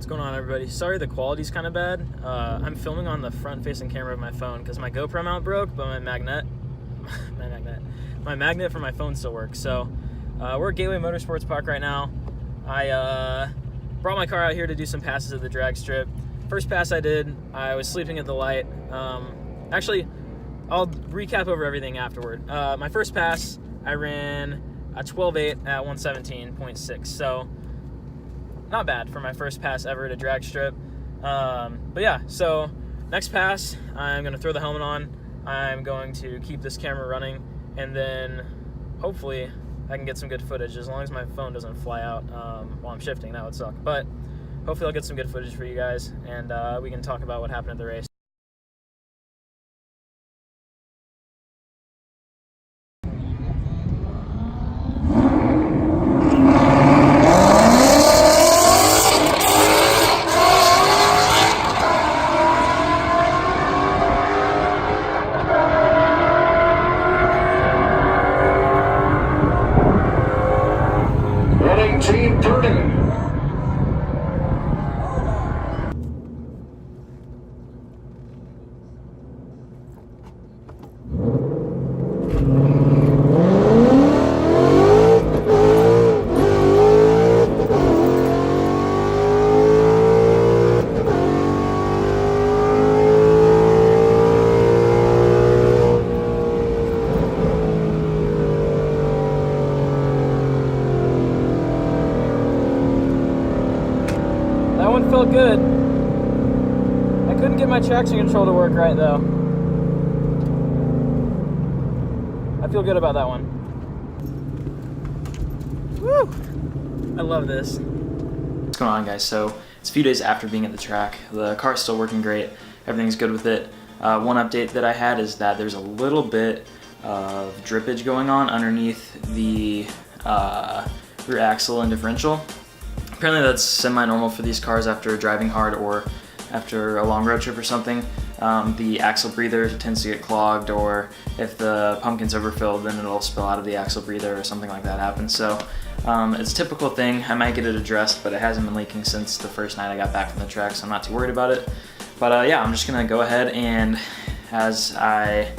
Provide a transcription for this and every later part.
going on, everybody? Sorry the quality's kind of bad. I'm filming on the front-facing camera of my phone because my GoPro mount broke, but my magnet for my phone still works. So we're at Gateway Motorsports Park right now. I brought my car out here to do some passes at the drag strip. First pass I did, I was sleeping at the light. Actually, I'll recap over everything afterward. My first pass, I ran a 12.8 at 117.6. So not bad for my first pass ever at a drag strip. But yeah, so next pass, I'm going to throw the helmet on. I'm going to keep this camera running, and then hopefully I can get some good footage as long as my phone doesn't fly out while I'm shifting. That would suck. But hopefully I'll get some good footage for you guys, and we can talk about what happened at the race. Team 30. That one felt good. I couldn't get my traction control to work right though. I feel good about that one. Woo! I love this. What's going on, guys? So it's a few days after being at the track. The car's still working great. Everything's good with it. One update that I had is that there's a little bit of drippage going on underneath the rear axle and differential. Apparently that's semi-normal for these cars after driving hard or after a long road trip or something. The axle breather tends to get clogged, or if the pumpkin's overfilled, then it'll spill out of the axle breather or something like that happens. So it's a typical thing. I might get it addressed, but it hasn't been leaking since the first night I got back from the track, so I'm not too worried about it. But yeah, I'm just gonna go ahead, and as I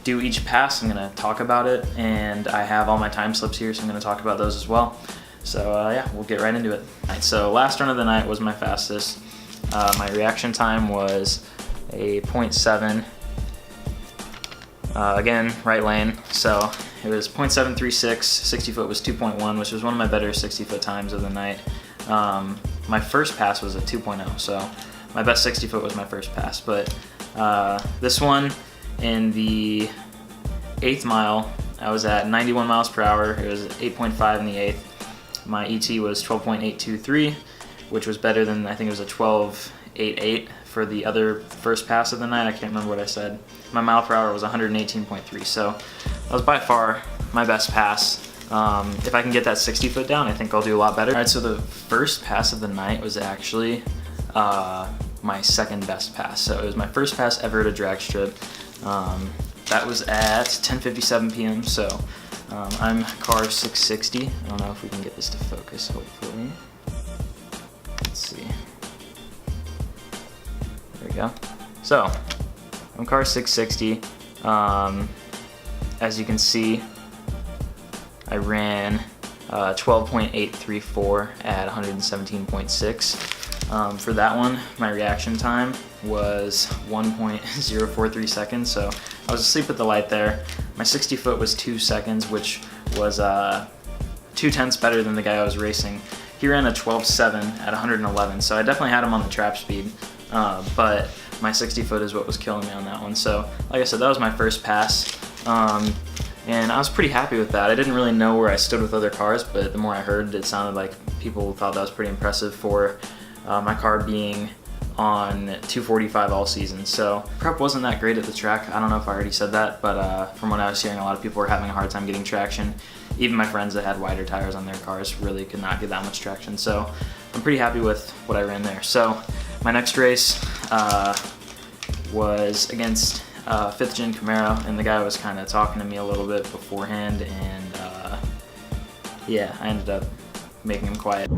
do each pass, I'm gonna talk about it, and I have all my time slips here, so I'm gonna talk about those as well. So yeah, we'll get right into it. All right, so last run of the night was my fastest. My reaction time was a 0.7. Again, right lane. So it was 0.736, 60 foot was 2.1, which was one of my better 60 foot times of the night. My first pass was a 2.0, so my best 60 foot was my first pass. But this one, in the 8th mile, I was at 91 miles per hour. It was 8.5 in the 8th. My ET was 12.823, which was better than, I think it was a 12.88 for the other first pass of the night. I can't remember what I said. My mile per hour was 118.3, so that was by far my best pass. If I can get that 60 foot down, I think I'll do a lot better. All right, so the first pass of the night was actually my second best pass. So it was my first pass ever at a drag strip. That was at 10:57 p.m. So I'm car 660. I don't know if we can get this to focus, hopefully. Let's see. There we go. So I'm car 660. As you can see, I ran 12.834 at 117.6. For that one, my reaction time was 1.043 seconds, so I was asleep at the light there. My 60 foot was 2 seconds, which was 0.2 better than the guy I was racing. He ran a 12.7 at 111, so I definitely had him on the trap speed, but my 60 foot is what was killing me on that one. So like I said, that was my first pass, and I was pretty happy with that. I didn't really know where I stood with other cars, but the more I heard, it sounded like people thought that was pretty impressive for my car being on 245 all season. So prep wasn't that great at the track. I don't know if I already said that, but from what I was hearing, a lot of people were having a hard time getting traction. Even my friends that had wider tires on their cars really could not get that much traction. So I'm pretty happy with what I ran there. So my next race was against 5th gen Camaro, and the guy was kind of talking to me a little bit beforehand, and yeah, I ended up making him quiet.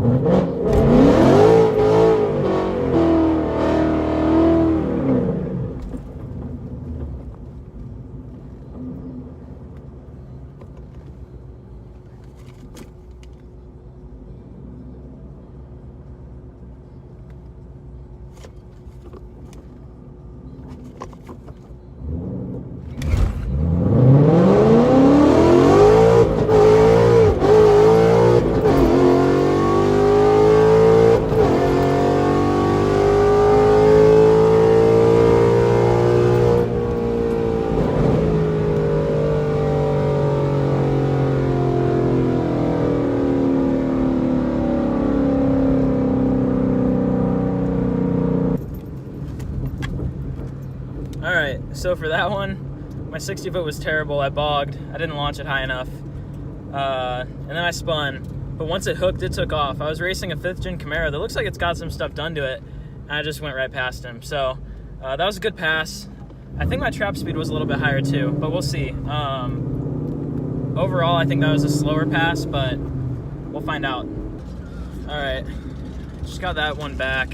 right, so for that one, my 60 foot was terrible. I bogged. I didn't launch it high enough. And then I spun. But once it hooked, it took off. I was racing a 5th gen Camaro that looks like it's got some stuff done to it, and I just went right past him. So that was a good pass. I think my trap speed was a little bit higher too, but we'll see. Overall, I think that was a slower pass, but we'll find out. All right, just got that one back.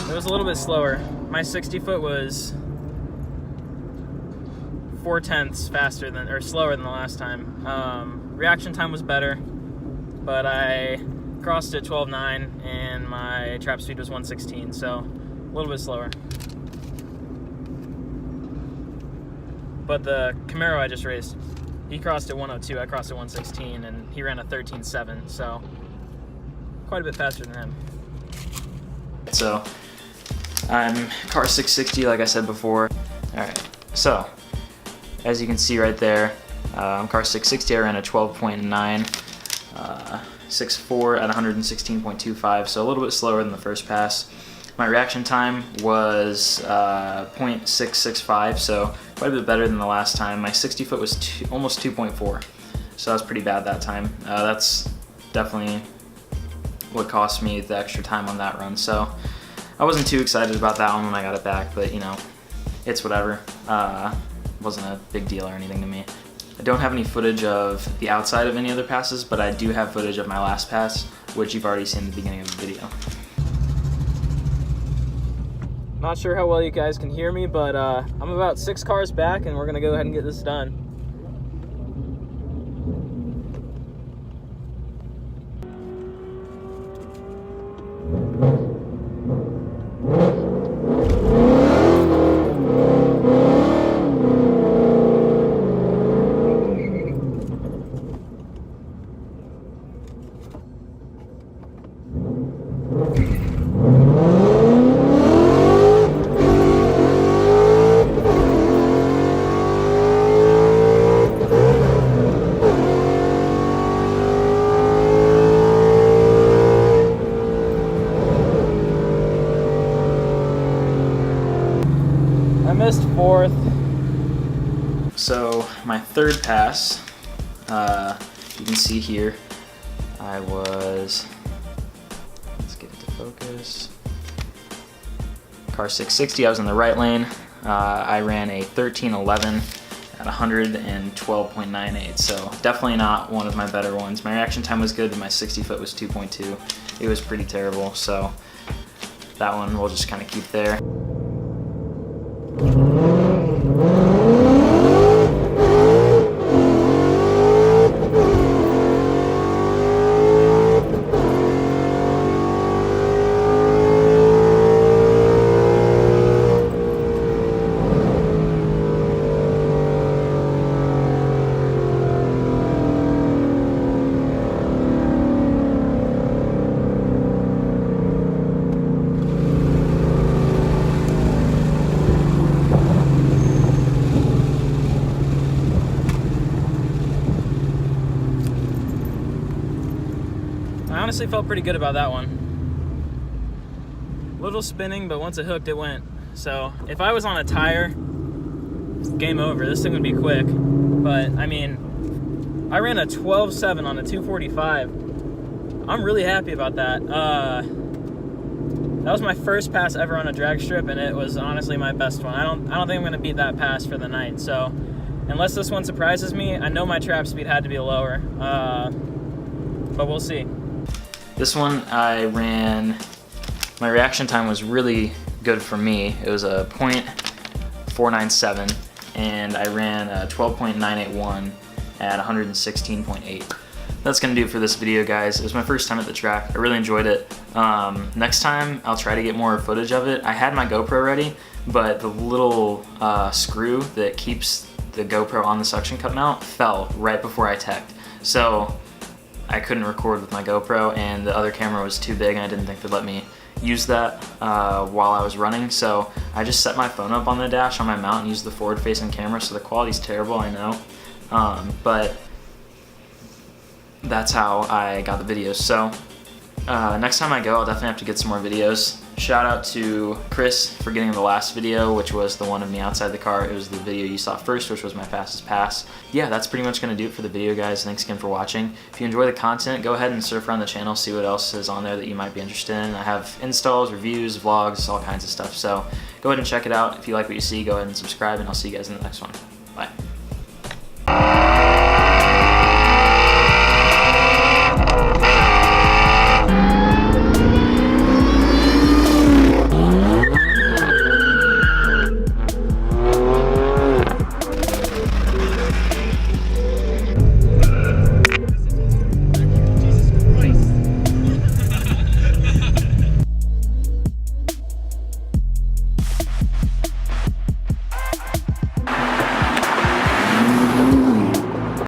It was a little bit slower. My 60 foot was 4/10 faster than, or slower than the last time. Reaction time was better, but I crossed at 12.9 and my trap speed was 116, so a little bit slower. But the Camaro I just raced, he crossed at 102, I crossed at 116, and he ran a 13.7, so quite a bit faster than him. So I'm car 660, like I said before. All right, so as you can see right there, I'm car 660. I ran a 12.9, 6.4 at 116.25, so a little bit slower than the first pass. My reaction time was 0.665, so quite a bit better than the last time. My 60 foot was almost 2.4, so that was pretty bad that time. That's definitely what cost me the extra time on that run. So I wasn't too excited about that one when I got it back, but you know, it's whatever. Wasn't a big deal or anything to me. I don't have any footage of the outside of any other passes, but I do have footage of my last pass, which you've already seen at the beginning of the video. Not sure how well you guys can hear me, but I'm about 6 cars back and we're gonna go ahead and get this done. I missed 4th. So my third pass, you can see here, I was, let's get it to focus, car 660, I was in the right lane. I ran a 13.11 at 112.98, so definitely not one of my better ones. My reaction time was good, but my 60 foot was 2.2. It was pretty terrible, so that one we'll just kind of keep there. I honestly felt pretty good about that one. Little spinning, but once it hooked, it went. So if I was on a tire, game over. This thing would be quick. But I mean, I ran a 12.7 on a 245. I'm really happy about that. That was my first pass ever on a drag strip, and it was honestly my best one. I don't think I'm gonna beat that pass for the night. So unless this one surprises me, I know my trap speed had to be lower. But we'll see. This one I ran, my reaction time was really good for me. It was a 0.497 and I ran a 12.981 at 116.8. That's gonna do it for this video, guys. It was my first time at the track. I really enjoyed it. Next time I'll try to get more footage of it. I had my GoPro ready, but the little screw that keeps the GoPro on the suction cup mount fell right before I teched. So I couldn't record with my GoPro, and the other camera was too big and I didn't think they'd let me use that while I was running. So I just set my phone up on the dash on my mount and used the forward facing camera, so the quality's terrible, I know. But that's how I got the videos. So next time I go, I'll definitely have to get some more videos Shout out to Chris for getting the last video, which was the one of me outside the car. It was the video you saw first, which was my fastest pass. Yeah, that's pretty much going to do it for the video, guys. Thanks again for watching. If you enjoy the content, go ahead and surf around the channel, see what else is on there that you might be interested in. I have installs, reviews, vlogs, all kinds of stuff. So go ahead and check it out. If you like what you see, go ahead and subscribe, and I'll see you guys in the next one.